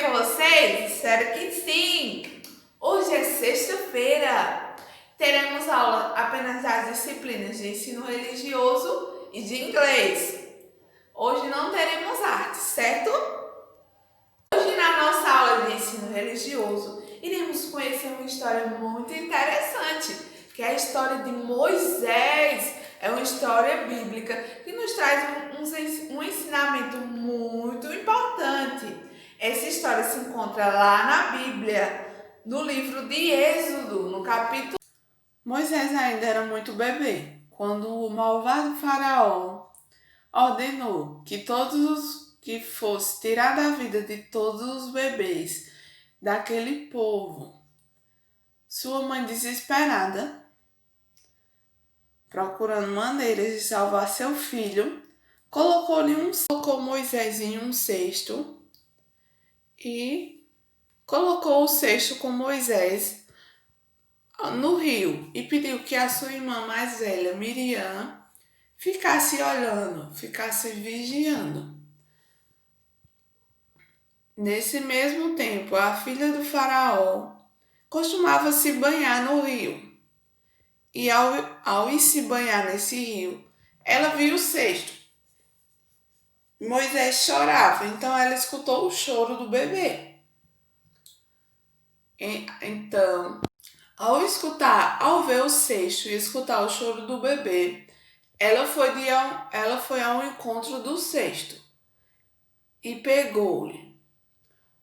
com vocês? Espero que sim! Hoje é sexta-feira. Teremos aula apenas das disciplinas de ensino religioso e de inglês. Hoje não teremos arte, certo? Hoje na nossa aula de ensino religioso, iremos conhecer uma história muito interessante, que é a história de Moisés. É uma história bíblica que nos traz um ensinamento muito importante. Essa história se encontra lá na Bíblia, no livro de Êxodo, no capítulo. Moisés ainda era muito bebê quando o malvado faraó ordenou que fosse tirada a vida de todos os bebês daquele povo. Sua mãe, desesperada, procurando maneiras de salvar seu filho, colocou Moisés em um cesto e colocou o cesto com Moisés no rio e pediu que a sua irmã mais velha, Miriam, ficasse olhando, ficasse vigiando. Nesse mesmo tempo, a filha do faraó costumava se banhar no rio. E ao ir se banhar nesse rio, ela viu o cesto. Moisés chorava, então ela escutou o choro do bebê. Então, ao ver o cesto e escutar o choro do bebê, ela foi ao encontro do cesto e pegou-lhe.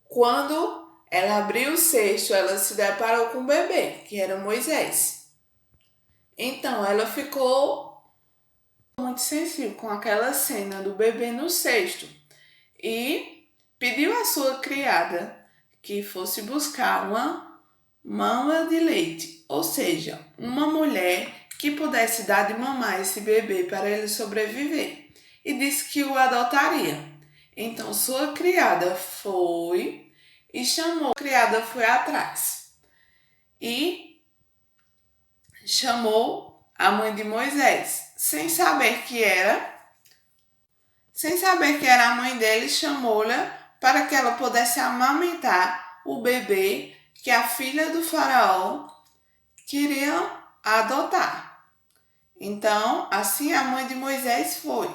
Quando ela abriu o cesto, ela se deparou com o bebê, que era Moisés. Então ela ficou muito sensível com aquela cena do bebê no cesto e pediu à sua criada que fosse buscar uma mama de leite, ou seja, uma mulher que pudesse dar de mamar esse bebê para ele sobreviver, e disse que o adotaria. Então sua criada foi e chamou, a criada foi atrás e chamou a mãe de Moisés, sem saber que era a mãe dele, chamou-la para que ela pudesse amamentar o bebê que a filha do faraó queria adotar. Então, assim a mãe de Moisés foi.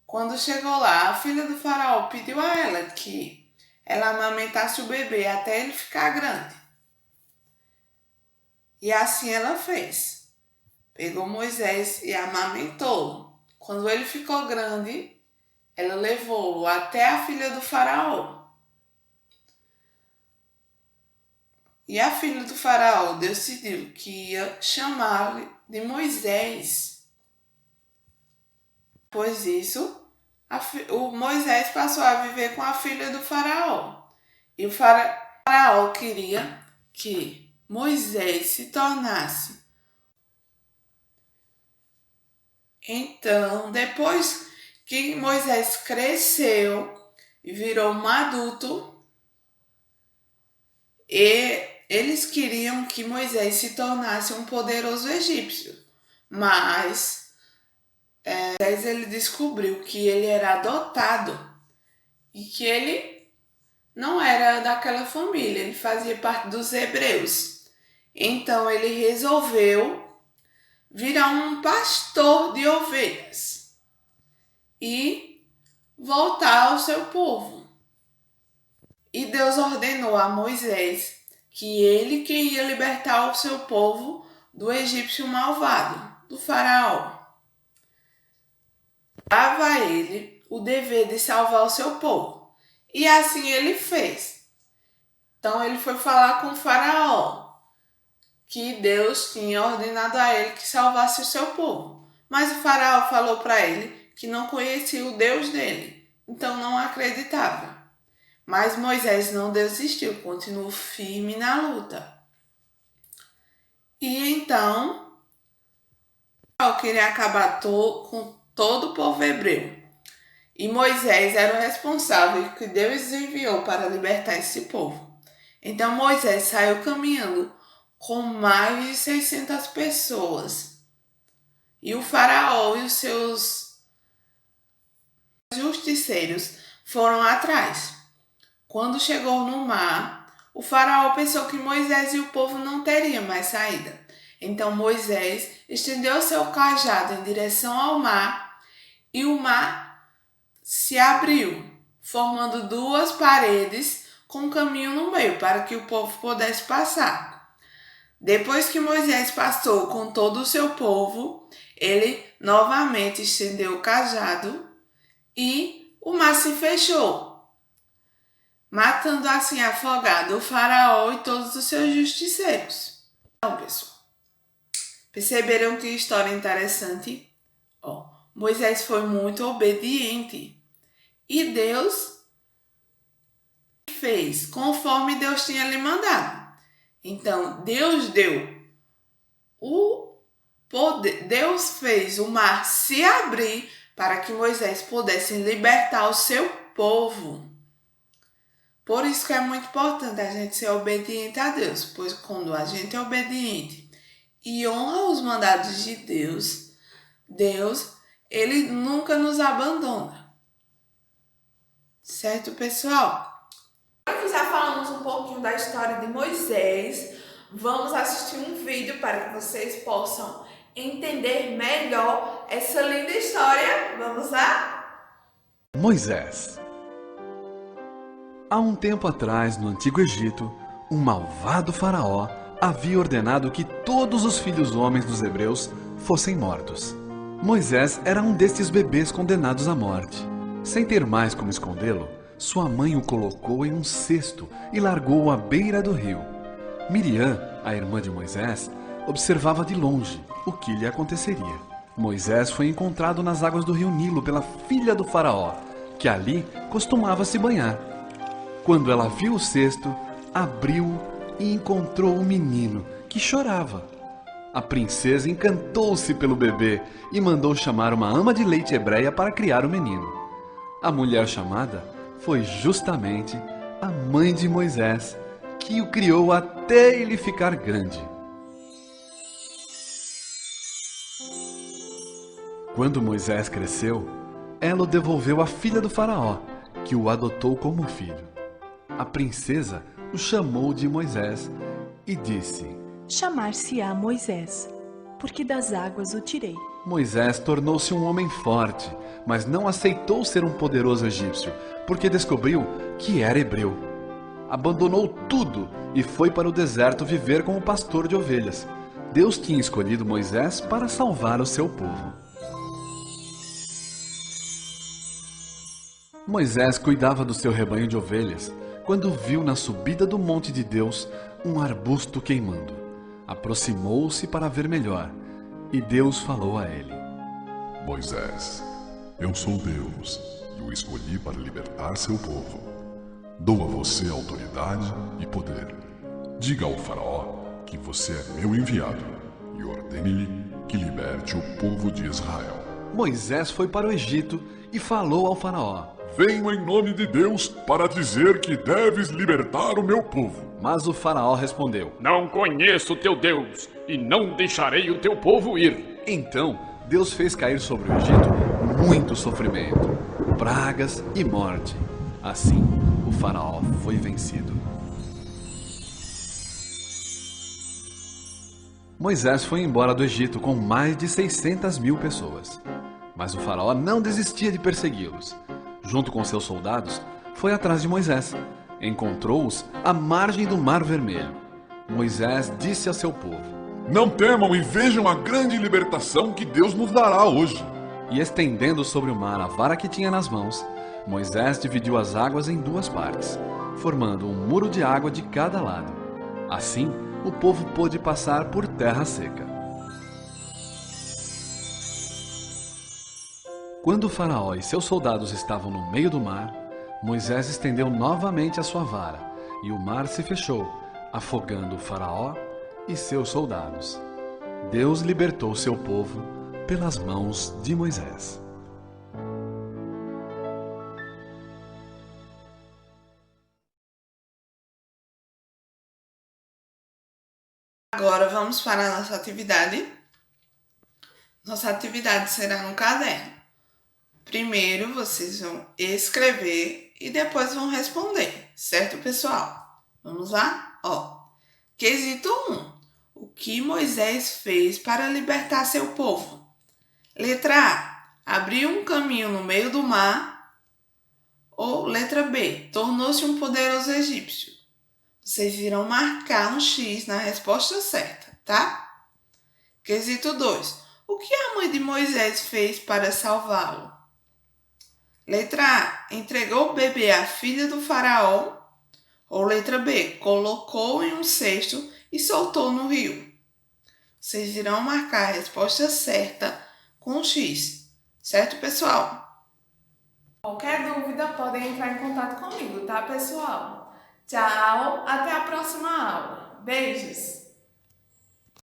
Quando chegou lá, a filha do faraó pediu a ela que ela amamentasse o bebê até ele ficar grande. E assim ela fez. Pegou Moisés e amamentou. Quando ele ficou grande, ela levou-o até a filha do faraó. E a filha do faraó decidiu que ia chamar-lhe de Moisés. Pois isso, o Moisés passou a viver com a filha do faraó. E o faraó queria que Moisés se tornasse. Então, depois que Moisés cresceu e virou um adulto, eles queriam que Moisés se tornasse um poderoso egípcio. Mas Moisés ele descobriu que ele era adotado e que ele não era daquela família, ele fazia parte dos hebreus. Então ele resolveu virar um pastor de ovelhas e voltar ao seu povo. E Deus ordenou a Moisés que ele que ia libertar o seu povo do egípcio malvado, do faraó. Dava a ele o dever de salvar o seu povo. E assim ele fez. Então ele foi falar com o faraó que Deus tinha ordenado a ele que salvasse o seu povo. Mas o faraó falou para ele que não conhecia o Deus dele, então não acreditava. Mas Moisés não desistiu, continuou firme na luta. E então, eu queria acabar com todo o povo hebreu. E Moisés era o responsável que Deus enviou para libertar esse povo. Então Moisés saiu caminhando com mais de 600 pessoas. E o faraó e os seus justiceiros foram atrás. Quando chegou no mar, o faraó pensou que Moisés e o povo não teriam mais saída. Então Moisés estendeu seu cajado em direção ao mar e o mar se abriu, formando duas paredes com um caminho no meio para que o povo pudesse passar. Depois que Moisés passou com todo o seu povo, ele novamente estendeu o cajado e o mar se fechou, matando assim afogado o faraó e todos os seus justiceiros. Então, pessoal, perceberam que história interessante? Moisés foi muito obediente e Deus fez conforme Deus tinha lhe mandado. Então, Deus deu o poder, Deus fez o mar se abrir para que Moisés pudesse libertar o seu povo. Por isso que é muito importante a gente ser obediente a Deus, pois quando a gente é obediente e honra os mandados de Deus, ele nunca nos abandona. Certo, pessoal? Agora que já falamos um pouquinho da história de Moisés, vamos assistir um vídeo para que vocês possam entender melhor essa linda história. Vamos lá? Moisés. Há um tempo atrás, no Antigo Egito, um malvado faraó havia ordenado que todos os filhos homens dos hebreus fossem mortos. Moisés era um destes bebês condenados à morte. Sem ter mais como escondê-lo, sua mãe o colocou em um cesto e largou-o à beira do rio. Miriam, a irmã de Moisés, observava de longe o que lhe aconteceria. Moisés foi encontrado nas águas do rio Nilo pela filha do faraó, que ali costumava se banhar. Quando ela viu o cesto, abriu e encontrou o menino, que chorava. A princesa encantou-se pelo bebê e mandou chamar uma ama de leite hebreia para criar o menino. A mulher chamada foi justamente a mãe de Moisés, que o criou até ele ficar grande. Quando Moisés cresceu, ela o devolveu à filha do faraó, que o adotou como filho. A princesa o chamou de Moisés e disse: Chamar-se-á Moisés, porque das águas o tirei. Moisés tornou-se um homem forte, mas não aceitou ser um poderoso egípcio, porque descobriu que era hebreu. Abandonou tudo e foi para o deserto viver como pastor de ovelhas. Deus tinha escolhido Moisés para salvar o seu povo. Moisés cuidava do seu rebanho de ovelhas quando viu na subida do monte de Deus um arbusto queimando. Aproximou-se para ver melhor, e Deus falou a ele: Moisés, eu sou Deus e o escolhi para libertar seu povo. Dou a você autoridade e poder. Diga ao faraó que você é meu enviado e ordene-lhe que liberte o povo de Israel. Moisés foi para o Egito e falou ao faraó: Venho em nome de Deus para dizer que deves libertar o meu povo. Mas o faraó respondeu: Não conheço o teu Deus e não deixarei o teu povo ir. Então Deus fez cair sobre o Egito muito sofrimento, pragas e morte. Assim, o faraó foi vencido. Moisés foi embora do Egito com mais de 600.000 pessoas. Mas o faraó não desistia de persegui-los. Junto com seus soldados, foi atrás de Moisés. Encontrou-os à margem do Mar Vermelho. Moisés disse a seu povo: Não temam e vejam a grande libertação que Deus nos dará hoje. E estendendo sobre o mar a vara que tinha nas mãos, Moisés dividiu as águas em duas partes, formando um muro de água de cada lado. Assim, o povo pôde passar por terra seca. Quando o faraó e seus soldados estavam no meio do mar, Moisés estendeu novamente a sua vara, e o mar se fechou, afogando o faraó e seus soldados. Deus libertou seu povo pelas mãos de Moisés. Agora vamos para a nossa atividade. Nossa atividade será no caderno. Primeiro, vocês vão escrever e depois vão responder, certo, pessoal? Vamos lá? Quesito 1. O que Moisés fez para libertar seu povo? Letra A. Abriu um caminho no meio do mar. Ou letra B. Tornou-se um poderoso egípcio. Vocês irão marcar um X na resposta certa, tá? Quesito 2. O que a mãe de Moisés fez para salvá-lo? Letra A. Entregou o bebê à filha do faraó. Ou letra B. Colocou em um cesto e soltou no rio. Vocês irão marcar a resposta certa com um X. Certo, pessoal? Qualquer dúvida, podem entrar em contato comigo, tá, pessoal? Tchau, até a próxima aula. Beijos!